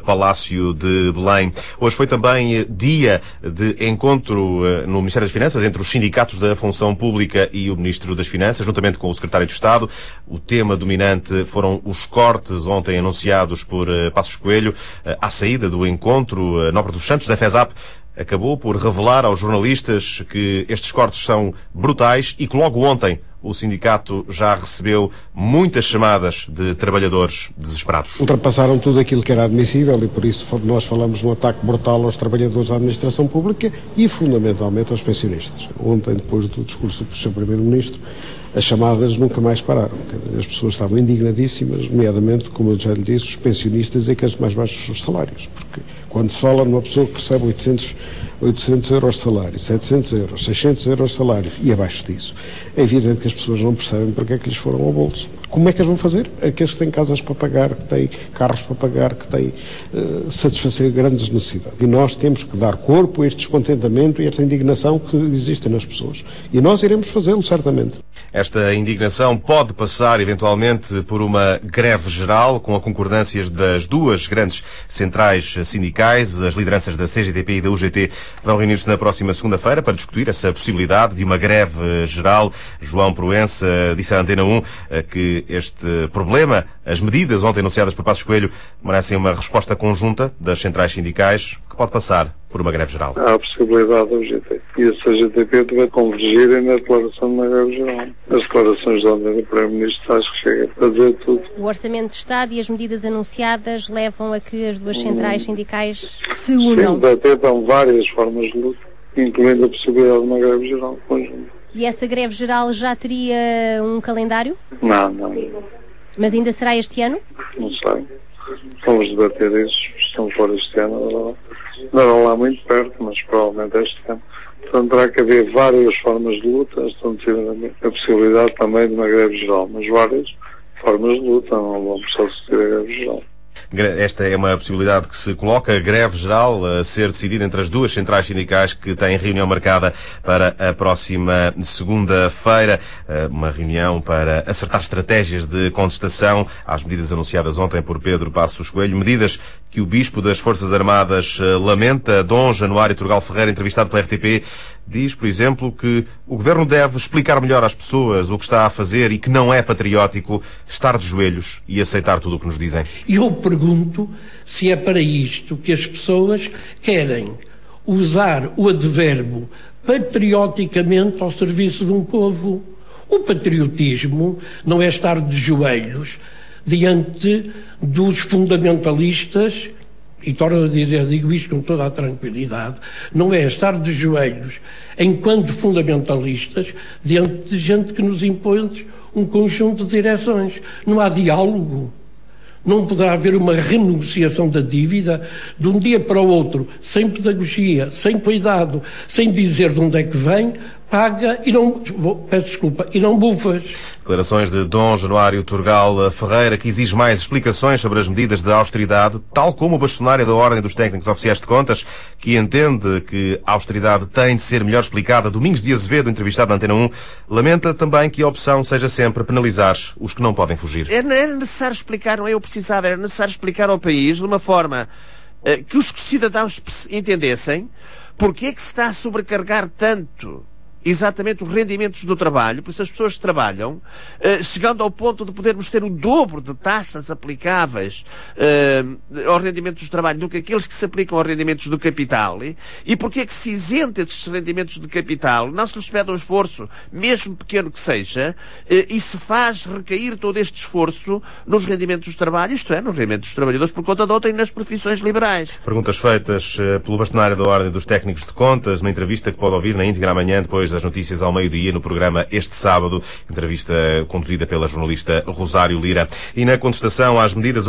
Palácio de Belém. Hoje foi também dia de encontro no Ministério das Finanças entre os sindicatos da função pública e o Ministro das Finanças, juntamente com o Secretário de Estado. O tema dominante foram os cortes ontem anunciados por Passos Coelho. À saída do encontro, Nobre dos Santos, da FESAP, acabou por revelar aos jornalistas que estes cortes são brutais e que logo ontem o sindicato já recebeu muitas chamadas de trabalhadores desesperados. Ultrapassaram tudo aquilo que era admissível e por isso nós falamos num ataque brutal aos trabalhadores da administração pública e fundamentalmente aos pensionistas. Ontem, depois do discurso do Sr. Primeiro-Ministro, as chamadas nunca mais pararam. As pessoas estavam indignadíssimas, nomeadamente, como eu já lhe disse, os pensionistas e aqueles mais baixos os salários. Porque quando se fala numa pessoa que recebe 800 euros de salário, 700 euros, 600 euros de salário e abaixo disso, é evidente que as pessoas não percebem porque é que lhes foram ao bolso. Como é que eles vão fazer? Aqueles que têm casas para pagar, que têm carros para pagar, que têm satisfazer grandes necessidades. E nós temos que dar corpo a este descontentamento e a esta indignação que existe nas pessoas. E nós iremos fazê-lo, certamente. Esta indignação pode passar, eventualmente, por uma greve geral, com a concordância das duas grandes centrais sindicais. As lideranças da CGTP e da UGT vão reunir-se na próxima segunda-feira para discutir essa possibilidade de uma greve geral. João Proença disse à Antena 1 que este problema, as medidas ontem anunciadas por Passos Coelho, merecem uma resposta conjunta das centrais sindicais, que pode passar por uma greve geral. Há a possibilidade da UGT e a CGTP de convergirem na declaração de uma greve geral. As declarações de ontem do Primeiro-Ministro acho que chega a dizer tudo. O Orçamento de Estado e as medidas anunciadas levam a que as duas centrais sindicais se unam. Sim, até dão várias formas de luta, incluindo a possibilidade de uma greve geral conjunta. E essa greve geral já teria um calendário? Não. Mas ainda será este ano? Não sei. Vamos debater isso, se não for este ano, não lá muito perto, mas provavelmente este ano. Portanto, terá que haver várias formas de luta, estão a possibilidade também de uma greve geral, mas várias formas de luta, não vamos só assistir a greve geral. Esta é uma possibilidade que se coloca, greve geral, a ser decidida entre as duas centrais sindicais que têm reunião marcada para a próxima segunda-feira. Uma reunião para acertar estratégias de contestação às medidas anunciadas ontem por Pedro Passos Coelho. Medidas que o Bispo das Forças Armadas lamenta. Dom Januário Turgal Ferreira, entrevistado pela RTP, diz, por exemplo, que o Governo deve explicar melhor às pessoas o que está a fazer e que não é patriótico estar de joelhos e aceitar tudo o que nos dizem. Eu pergunto se é para isto que as pessoas querem usar o advérbio patrioticamente ao serviço de um povo. O patriotismo não é estar de joelhos diante dos fundamentalistas, e torno a dizer, digo isto com toda a tranquilidade, não é estar de joelhos enquanto fundamentalistas diante de gente que nos impõe um conjunto de direções. Não há diálogo. Não poderá haver uma renegociação da dívida de um dia para o outro, sem pedagogia, sem cuidado, sem dizer de onde é que vem, paga e não, peço desculpa, e não bufas. Declarações de Dom Januário Turgal Ferreira, que exige mais explicações sobre as medidas de austeridade, tal como o bastonário da Ordem dos Técnicos Oficiais de Contas, que entende que a austeridade tem de ser melhor explicada. Domingos de Azevedo, entrevistado na Antena 1, lamenta também que a opção seja sempre penalizar os que não podem fugir. Era necessário explicar, não é eu precisava, era necessário explicar ao país de uma forma que os cidadãos entendessem porque é que se está a sobrecarregar tanto exatamente os rendimentos do trabalho, por isso as pessoas que trabalham, chegando ao ponto de podermos ter o dobro de taxas aplicáveis aos rendimentos do trabalho do que aqueles que se aplicam aos rendimentos do capital, e porque é que se isenta estes rendimentos de capital, não se lhes pede um esforço, mesmo pequeno que seja, e se faz recair todo este esforço nos rendimentos do trabalho, isto é, nos rendimentos dos trabalhadores por conta de outrem nas profissões liberais. Perguntas feitas pelo bastonário da Ordem dos Técnicos de Contas, numa entrevista que pode ouvir na íntegra amanhã, depois das notícias ao meio-dia, no programa Este Sábado, entrevista conduzida pela jornalista Rosário Lira. E na contestação às medidas